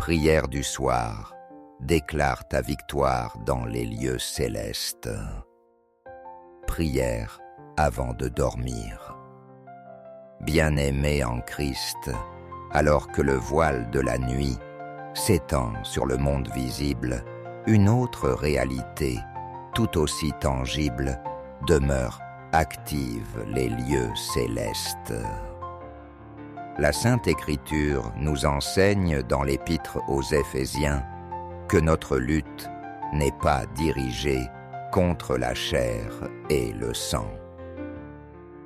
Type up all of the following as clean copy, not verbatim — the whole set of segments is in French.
Prière du soir, déclare ta victoire dans les lieux célestes. Prière avant de dormir. Bien-aimé en Christ, alors que le voile de la nuit s'étend sur le monde visible, une autre réalité, tout aussi tangible, demeure active les lieux célestes. La Sainte Écriture nous enseigne dans l'Épître aux Éphésiens que notre lutte n'est pas dirigée contre la chair et le sang,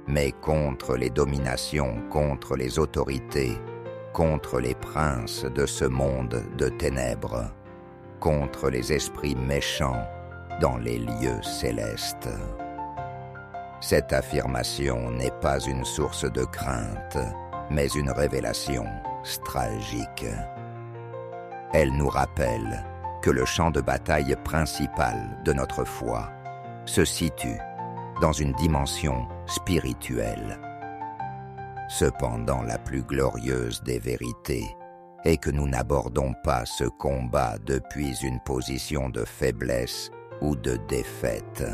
mais contre les dominations, contre les autorités, contre les princes de ce monde de ténèbres, contre les esprits méchants dans les lieux célestes. Cette affirmation n'est pas une source de crainte, mais une révélation tragique. Elle nous rappelle que le champ de bataille principal de notre foi se situe dans une dimension spirituelle. Cependant, la plus glorieuse des vérités est que nous n'abordons pas ce combat depuis une position de faiblesse ou de défaite.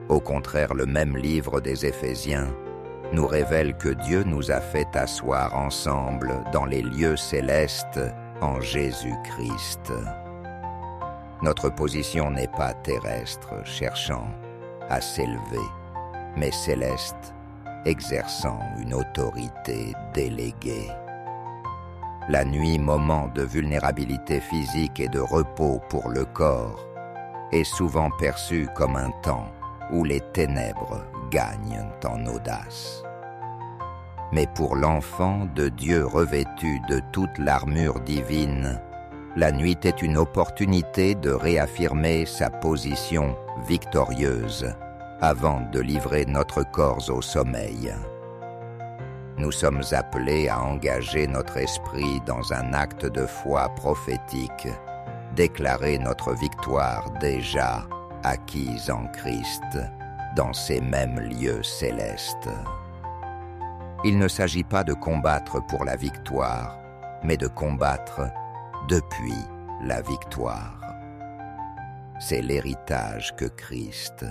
Au contraire, le même livre des Éphésiens nous révèle que Dieu nous a fait asseoir ensemble dans les lieux célestes en Jésus-Christ. Notre position n'est pas terrestre, cherchant à s'élever, mais céleste, exerçant une autorité déléguée. La nuit, moment de vulnérabilité physique et de repos pour le corps, est souvent perçue comme un temps où les ténèbres gagnent en audace. Mais pour l'enfant de Dieu revêtu de toute l'armure divine, la nuit est une opportunité de réaffirmer sa position victorieuse avant de livrer notre corps au sommeil. Nous sommes appelés à engager notre esprit dans un acte de foi prophétique, déclarer notre victoire déjà acquise en Christ dans ces mêmes lieux célestes. Il ne s'agit pas de combattre pour la victoire, mais de combattre depuis la victoire. C'est l'héritage que Christ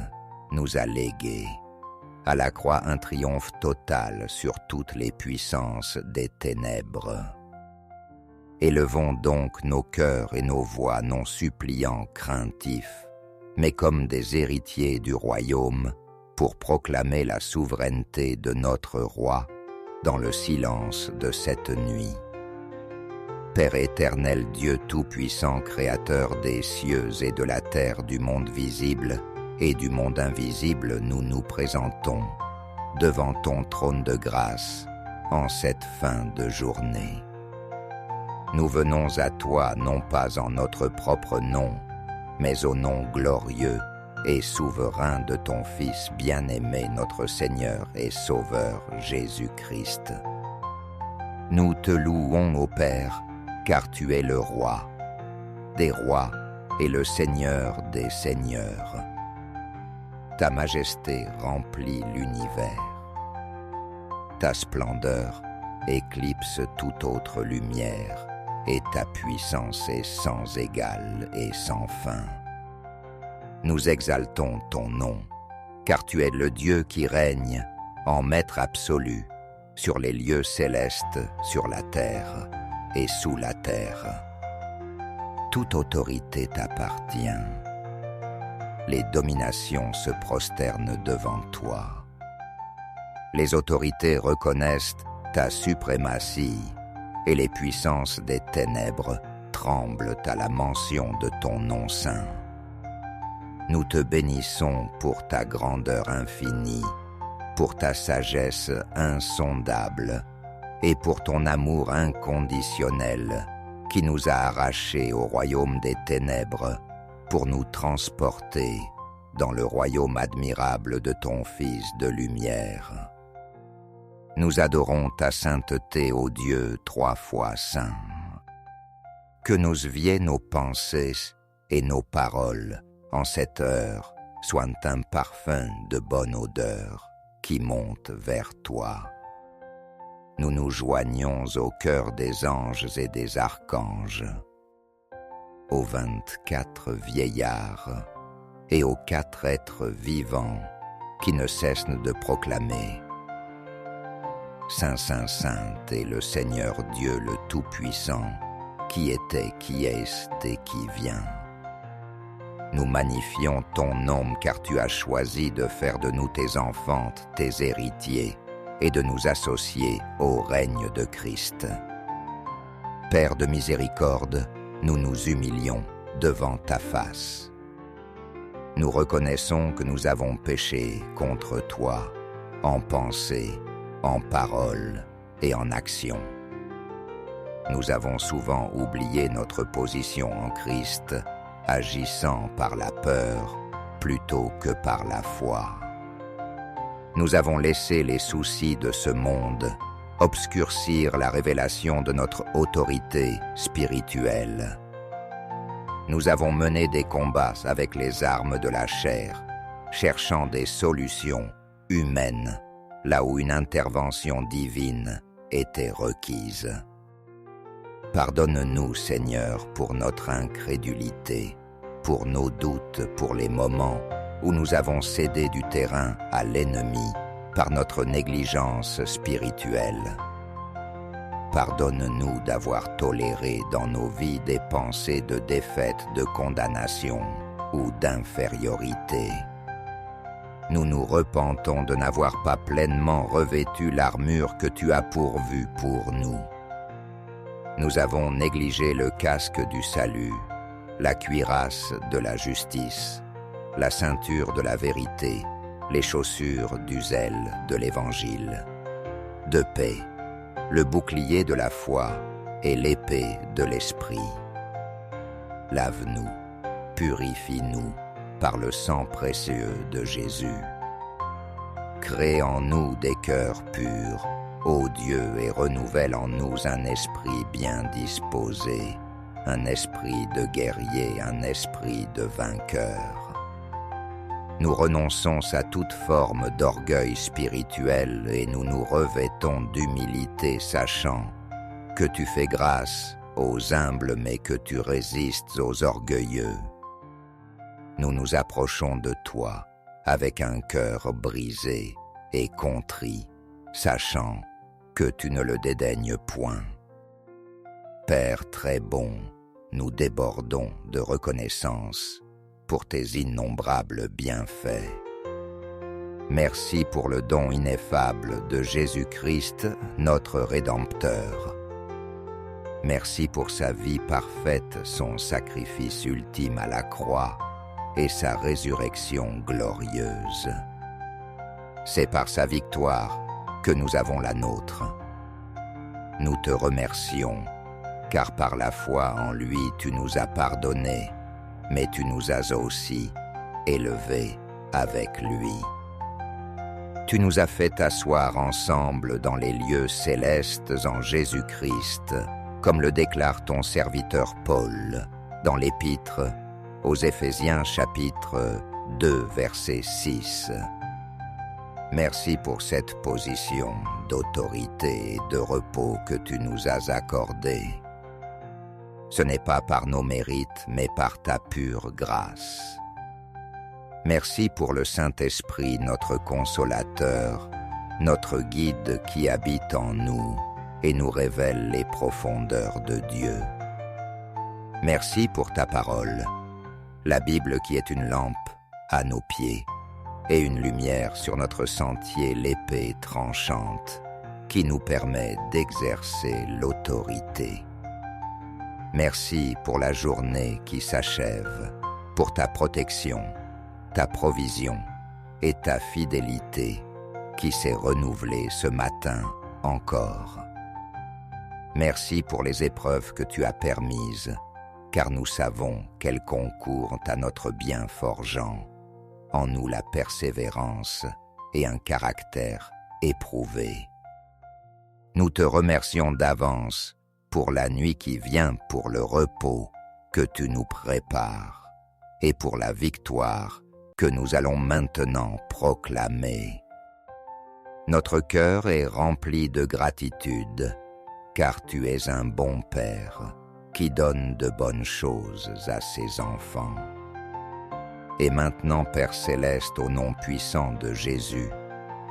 nous a légué. À la croix, un triomphe total sur toutes les puissances des ténèbres. Élevons donc nos cœurs et nos voix non suppliants, craintifs, mais comme des héritiers du royaume, pour proclamer la souveraineté de notre roi dans le silence de cette nuit. Père éternel, Dieu tout-puissant, créateur des cieux et de la terre, du monde visible et du monde invisible, nous nous présentons devant ton trône de grâce en cette fin de journée. Nous venons à toi non pas en notre propre nom, mais au nom glorieux et souverain de ton Fils bien-aimé, notre Seigneur et Sauveur Jésus-Christ. Nous te louons, ô Père, car tu es le Roi des rois et le Seigneur des seigneurs. Ta majesté remplit l'univers. Ta splendeur éclipse toute autre lumière, et ta puissance est sans égale et sans fin. Nous exaltons ton nom, car tu es le Dieu qui règne en maître absolu sur les lieux célestes, sur la terre et sous la terre. Toute autorité t'appartient. Les dominations se prosternent devant toi. Les autorités reconnaissent ta suprématie et les puissances des ténèbres tremblent à la mention de ton nom saint. Nous te bénissons pour ta grandeur infinie, pour ta sagesse insondable et pour ton amour inconditionnel qui nous a arrachés au royaume des ténèbres pour nous transporter dans le royaume admirable de ton Fils de lumière. Nous adorons ta sainteté, ô Dieu, 3 fois saint. Que nos vies, nos pensées et nos paroles, en cette heure, soient un parfum de bonne odeur qui monte vers toi. nous nous joignons au chœur des anges et des archanges, aux 24 vieillards et aux 4 êtres vivants qui ne cessent de proclamer « Saint, Saint, Saint est le Seigneur Dieu le Tout-Puissant, qui était, qui est et qui vient. » Nous magnifions ton nom car tu as choisi de faire de nous tes enfants, tes héritiers, et de nous associer au règne de Christ. Père de miséricorde, nous nous humilions devant ta face. Nous reconnaissons que nous avons péché contre toi, en pensée, en parole et en action. Nous avons souvent oublié notre position en Christ, agissant par la peur plutôt que par la foi. Nous avons laissé les soucis de ce monde obscurcir la révélation de notre autorité spirituelle. Nous avons mené des combats avec les armes de la chair, cherchant des solutions humaines là où une intervention divine était requise. Pardonne-nous, Seigneur, pour notre incrédulité, pour nos doutes, pour les moments où nous avons cédé du terrain à l'ennemi par notre négligence spirituelle. Pardonne-nous d'avoir toléré dans nos vies des pensées de défaite, de condamnation ou d'infériorité. Nous nous repentons de n'avoir pas pleinement revêtu l'armure que tu as pourvue pour nous. Nous avons négligé le casque du salut, la cuirasse de la justice, la ceinture de la vérité, les chaussures du zèle de l'Évangile, de paix, le bouclier de la foi et l'épée de l'Esprit. Lave-nous, purifie-nous par le sang précieux de Jésus. Crée en nous des cœurs purs, ô Dieu, et renouvelle en nous un esprit bien disposé, un esprit de guerrier, un esprit de vainqueur. Nous renonçons à toute forme d'orgueil spirituel et nous nous revêtons d'humilité, sachant que tu fais grâce aux humbles mais que tu résistes aux orgueilleux. Nous nous approchons de toi avec un cœur brisé et contrit, sachant que tu ne le dédaignes point. Père très bon, nous débordons de reconnaissance pour tes innombrables bienfaits. Merci pour le don ineffable de Jésus-Christ, notre Rédempteur. Merci pour sa vie parfaite, son sacrifice ultime à la croix et sa résurrection glorieuse. C'est par sa victoire que nous avons la nôtre. Nous te remercions, car par la foi en lui tu nous as pardonné, mais tu nous as aussi élevés avec lui. Tu nous as fait asseoir ensemble dans les lieux célestes en Jésus-Christ, comme le déclare ton serviteur Paul dans l'Épître aux Éphésiens chapitre 2 verset 6. Merci pour cette position d'autorité et de repos que tu nous as accordée. Ce n'est pas par nos mérites, mais par ta pure grâce. Merci pour le Saint-Esprit, notre consolateur, notre guide qui habite en nous et nous révèle les profondeurs de Dieu. Merci pour ta parole, la Bible qui est une lampe à nos pieds et une lumière sur notre sentier, l'épée tranchante qui nous permet d'exercer l'autorité. Merci pour la journée qui s'achève, pour ta protection, ta provision et ta fidélité qui s'est renouvelée ce matin encore. Merci pour les épreuves que tu as permises, car nous savons qu'elles concourent à notre bien forgeant, en nous la persévérance et un caractère éprouvé. Nous te remercions d'avance pour la nuit qui vient, pour le repos que tu nous prépares et pour la victoire que nous allons maintenant proclamer. Notre cœur est rempli de gratitude, car tu es un bon Père qui donne de bonnes choses à ses enfants. Et maintenant, Père céleste, au nom puissant de Jésus,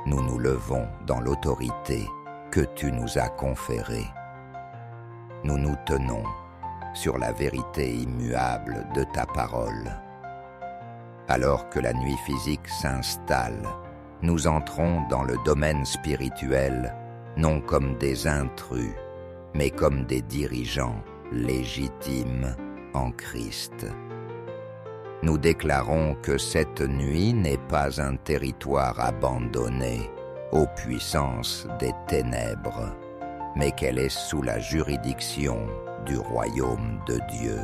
nous nous levons dans l'autorité que tu nous as conférée. Nous nous tenons sur la vérité immuable de ta parole. Alors que la nuit physique s'installe, nous entrons dans le domaine spirituel, non comme des intrus, mais comme des dirigeants légitimes en Christ. Nous déclarons que cette nuit n'est pas un territoire abandonné aux puissances des ténèbres, mais qu'elle est sous la juridiction du royaume de Dieu.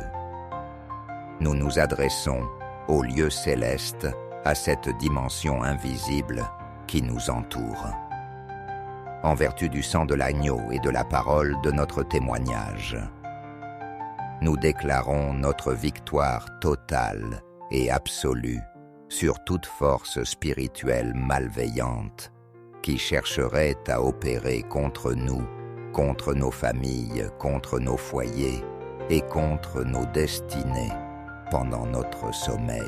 Nous nous adressons au lieu céleste, à cette dimension invisible qui nous entoure. En vertu du sang de l'agneau et de la parole de notre témoignage, nous déclarons notre victoire totale et absolue sur toute force spirituelle malveillante qui chercherait à opérer contre nous, contre nos familles, contre nos foyers et contre nos destinées pendant notre sommeil.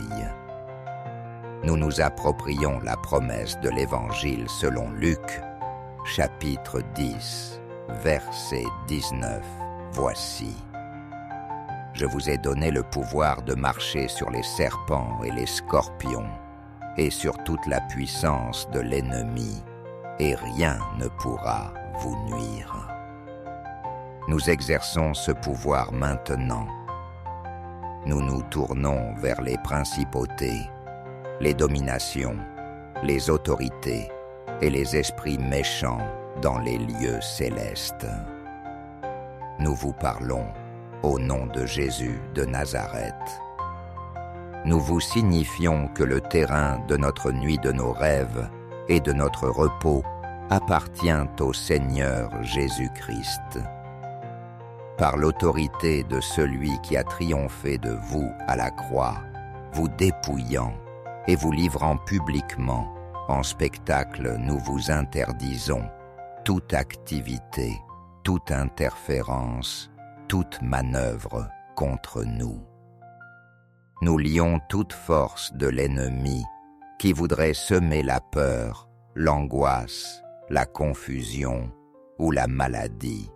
Nous nous approprions la promesse de l'Évangile selon Luc, chapitre 10, verset 19. Voici. Je vous ai donné le pouvoir de marcher sur les serpents et les scorpions, et sur toute la puissance de l'ennemi, et rien ne pourra vous nuire. Nous exerçons ce pouvoir maintenant. Nous nous tournons vers les principautés, les dominations, les autorités et les esprits méchants dans les lieux célestes. Nous vous parlons au nom de Jésus de Nazareth. Nous vous signifions que le terrain de notre nuit de nos rêves et de notre repos appartient au Seigneur Jésus-Christ. Par l'autorité de celui qui a triomphé de vous à la croix, vous dépouillant et vous livrant publiquement en spectacle, nous vous interdisons toute activité, toute interférence, toute manœuvre contre nous. Nous lions toute force de l'ennemi qui voudrait semer la peur, l'angoisse, la confusion ou la maladie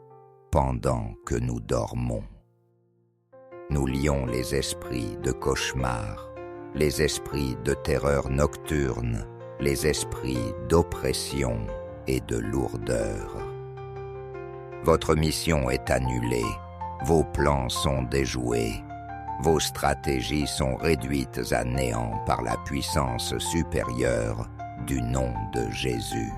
pendant que nous dormons. Nous lions les esprits de cauchemar, les esprits de terreur nocturne, les esprits d'oppression et de lourdeur. Votre mission est annulée, vos plans sont déjoués, vos stratégies sont réduites à néant par la puissance supérieure du nom de Jésus.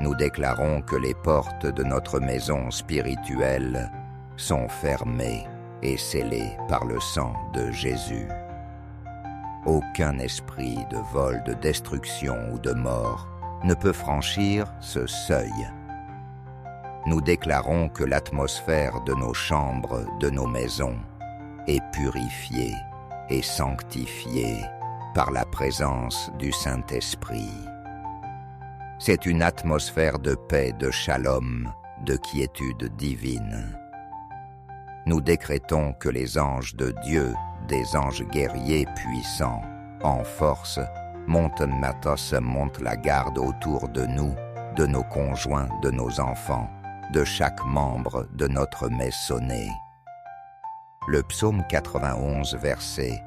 Nous déclarons que les portes de notre maison spirituelle sont fermées et scellées par le sang de Jésus. Aucun esprit de vol, de destruction ou de mort ne peut franchir ce seuil. Nous déclarons que l'atmosphère de nos chambres, de nos maisons, est purifiée et sanctifiée par la présence du Saint-Esprit. C'est une atmosphère de paix, de shalom, de quiétude divine. Nous décrétons que les anges de Dieu, des anges guerriers puissants, en force, montent la garde autour de nous, de nos conjoints, de nos enfants, de chaque membre de notre maisonnée. Le psaume 91, versets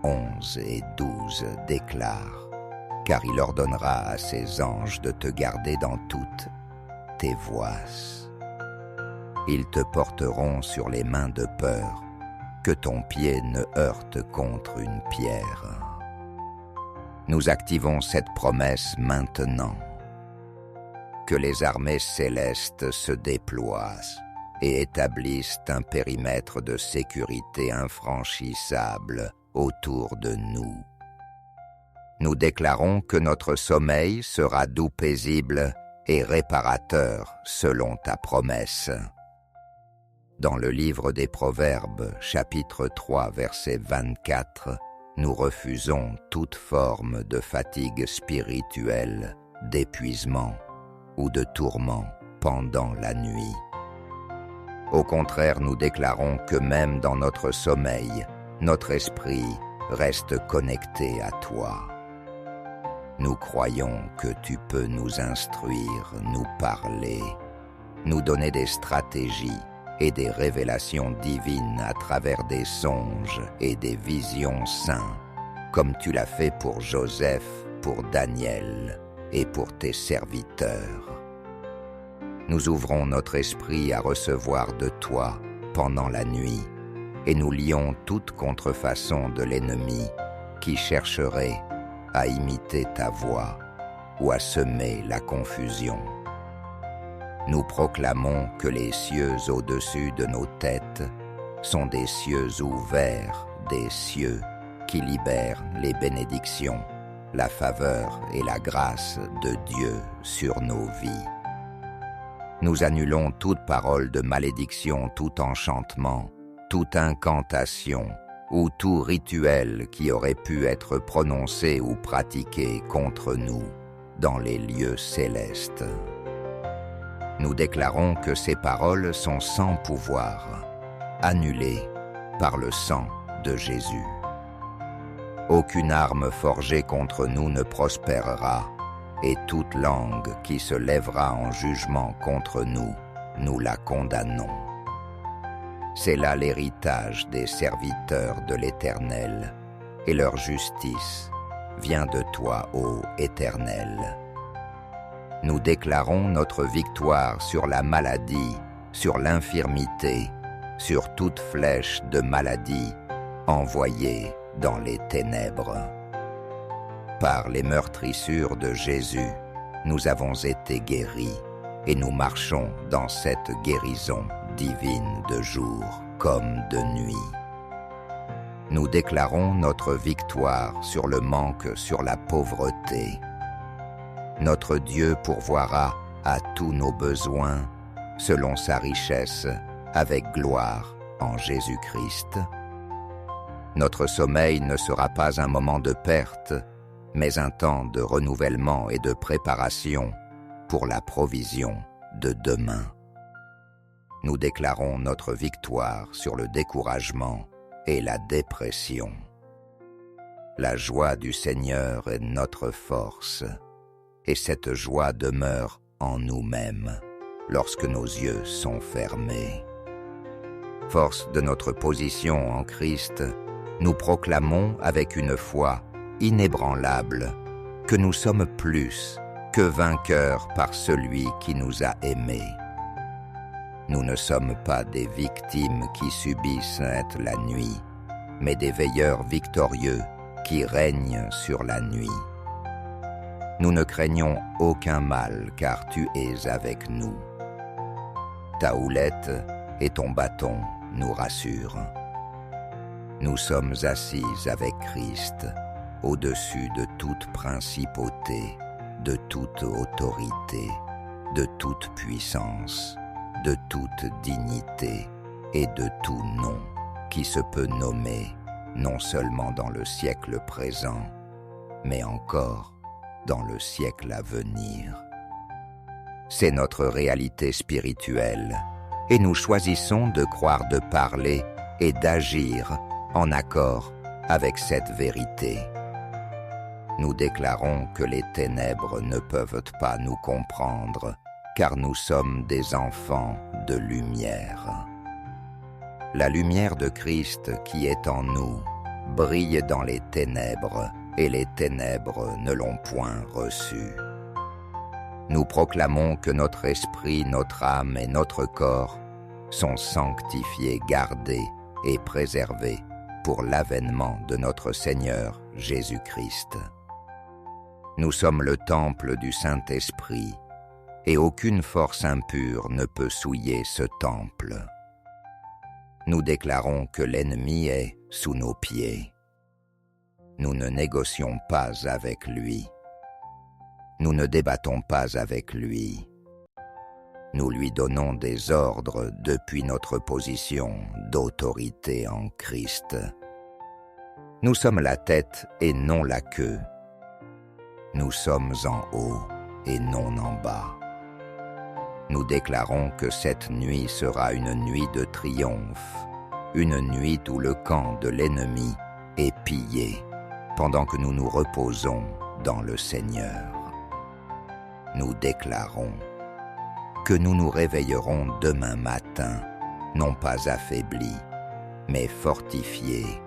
11 et 12 déclare « Car il ordonnera à ses anges de te garder dans toutes tes voies. Ils te porteront sur les mains de peur, que ton pied ne heurte contre une pierre. » Nous activons cette promesse maintenant. Que les armées célestes se déploient et établissent un périmètre de sécurité infranchissable autour de nous. Nous déclarons que notre sommeil sera doux, paisible et réparateur selon ta promesse. Dans le livre des Proverbes, chapitre 3, verset 24, nous refusons toute forme de fatigue spirituelle, d'épuisement ou de tourment pendant la nuit. Au contraire, nous déclarons que même dans notre sommeil, notre esprit reste connecté à toi. Nous croyons que tu peux nous instruire, nous parler, nous donner des stratégies et des révélations divines à travers des songes et des visions saints, comme tu l'as fait pour Joseph, pour Daniel et pour tes serviteurs. Nous ouvrons notre esprit à recevoir de toi pendant la nuit et nous lions toute contrefaçon de l'ennemi qui chercherait à imiter ta voix ou à semer la confusion. Nous proclamons que les cieux au-dessus de nos têtes sont des cieux ouverts, des cieux qui libèrent les bénédictions, la faveur et la grâce de Dieu sur nos vies. Nous annulons toute parole de malédiction, tout enchantement, toute incantation ou tout rituel qui aurait pu être prononcé ou pratiqué contre nous dans les lieux célestes. Nous déclarons que ces paroles sont sans pouvoir, annulées par le sang de Jésus. Aucune arme forgée contre nous ne prospérera, et toute langue qui se lèvera en jugement contre nous, nous la condamnons. C'est là l'héritage des serviteurs de l'Éternel, et leur justice vient de toi, ô Éternel. Nous déclarons notre victoire sur la maladie, sur l'infirmité, sur toute flèche de maladie envoyée dans les ténèbres. Par les meurtrissures de Jésus, nous avons été guéris et nous marchons dans cette guérison divine de jour comme de nuit. Nous déclarons notre victoire sur le manque, sur la pauvreté. Notre Dieu pourvoira à tous nos besoins selon sa richesse avec gloire en Jésus-Christ. Notre sommeil ne sera pas un moment de perte, mais un temps de renouvellement et de préparation pour la provision de demain. Nous déclarons notre victoire sur le découragement et la dépression. La joie du Seigneur est notre force, et cette joie demeure en nous-mêmes lorsque nos yeux sont fermés. Force de notre position en Christ, nous proclamons avec une foi inébranlable que nous sommes plus que vainqueurs par celui qui nous a aimés. Nous ne sommes pas des victimes qui subissent la nuit, mais des veilleurs victorieux qui règnent sur la nuit. Nous ne craignons aucun mal, car tu es avec nous. Ta houlette et ton bâton nous rassurent. Nous sommes assis avec Christ, au-dessus de toute principauté, de toute autorité, de toute puissance, de toute dignité et de tout nom qui se peut nommer non seulement dans le siècle présent, mais encore dans le siècle à venir. C'est notre réalité spirituelle, et nous choisissons de croire, de parler et d'agir en accord avec cette vérité. Nous déclarons que les ténèbres ne peuvent pas nous comprendre, car nous sommes des enfants de lumière. La lumière de Christ qui est en nous brille dans les ténèbres, et les ténèbres ne l'ont point reçue. Nous proclamons que notre esprit, notre âme et notre corps sont sanctifiés, gardés et préservés pour l'avènement de notre Seigneur Jésus-Christ. Nous sommes le temple du Saint-Esprit, et aucune force impure ne peut souiller ce temple. Nous déclarons que l'ennemi est sous nos pieds. Nous ne négocions pas avec lui. Nous ne débattons pas avec lui. Nous lui donnons des ordres depuis notre position d'autorité en Christ. Nous sommes la tête et non la queue. Nous sommes en haut et non en bas. Nous déclarons que cette nuit sera une nuit de triomphe, une nuit où le camp de l'ennemi est pillé, pendant que nous nous reposons dans le Seigneur. Nous déclarons que nous nous réveillerons demain matin, non pas affaiblis, mais fortifiés,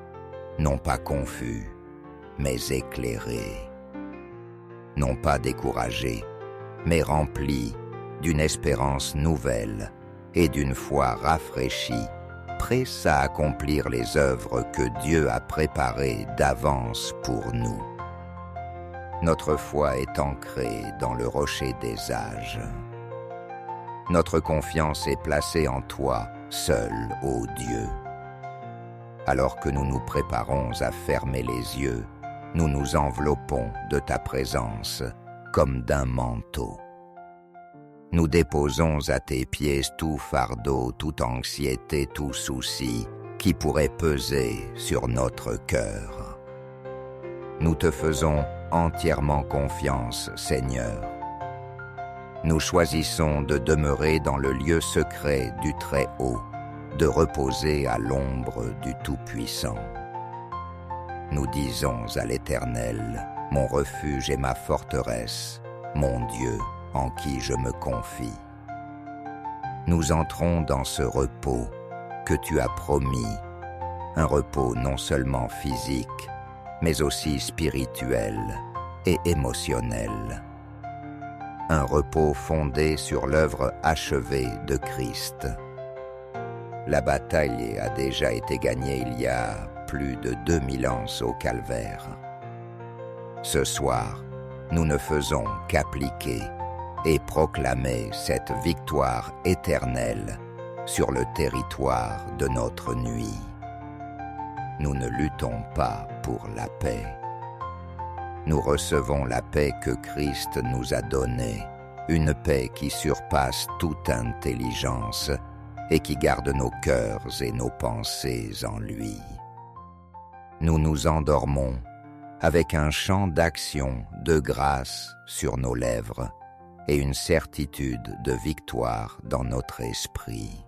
non pas confus, mais éclairés, non pas découragés, mais remplis d'une espérance nouvelle et d'une foi rafraîchie, prêts à accomplir les œuvres que Dieu a préparées d'avance pour nous. Notre foi est ancrée dans le rocher des âges. Notre confiance est placée en toi, seul, ô Dieu. Alors que nous nous préparons à fermer les yeux, nous nous enveloppons de ta présence comme d'un manteau. Nous déposons à tes pieds tout fardeau, toute anxiété, tout souci qui pourrait peser sur notre cœur. Nous te faisons entièrement confiance, Seigneur. Nous choisissons de demeurer dans le lieu secret du Très-Haut, de reposer à l'ombre du Tout-Puissant. Nous disons à l'Éternel, mon refuge et ma forteresse, mon Dieu, en qui je me confie. Nous entrons dans ce repos que tu as promis, un repos non seulement physique, mais aussi spirituel et émotionnel. Un repos fondé sur l'œuvre achevée de Christ. La bataille a déjà été gagnée il y a plus de 2000 ans au Calvaire. Ce soir, nous ne faisons qu'appliquer et proclamer cette victoire éternelle sur le territoire de notre nuit. Nous ne luttons pas pour la paix. Nous recevons la paix que Christ nous a donnée, une paix qui surpasse toute intelligence et qui garde nos cœurs et nos pensées en lui. Nous nous endormons avec un chant d'action, de grâce sur nos lèvres et une certitude de victoire dans notre esprit.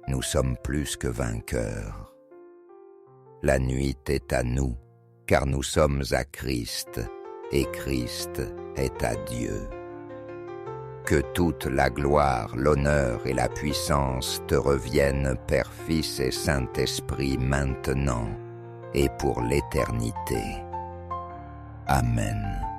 Nous sommes plus que vainqueurs. La nuit est à nous, car nous sommes à Christ, et Christ est à Dieu. Que toute la gloire, l'honneur et la puissance te reviennent, Père, Fils et Saint-Esprit, maintenant et pour l'éternité. Amen.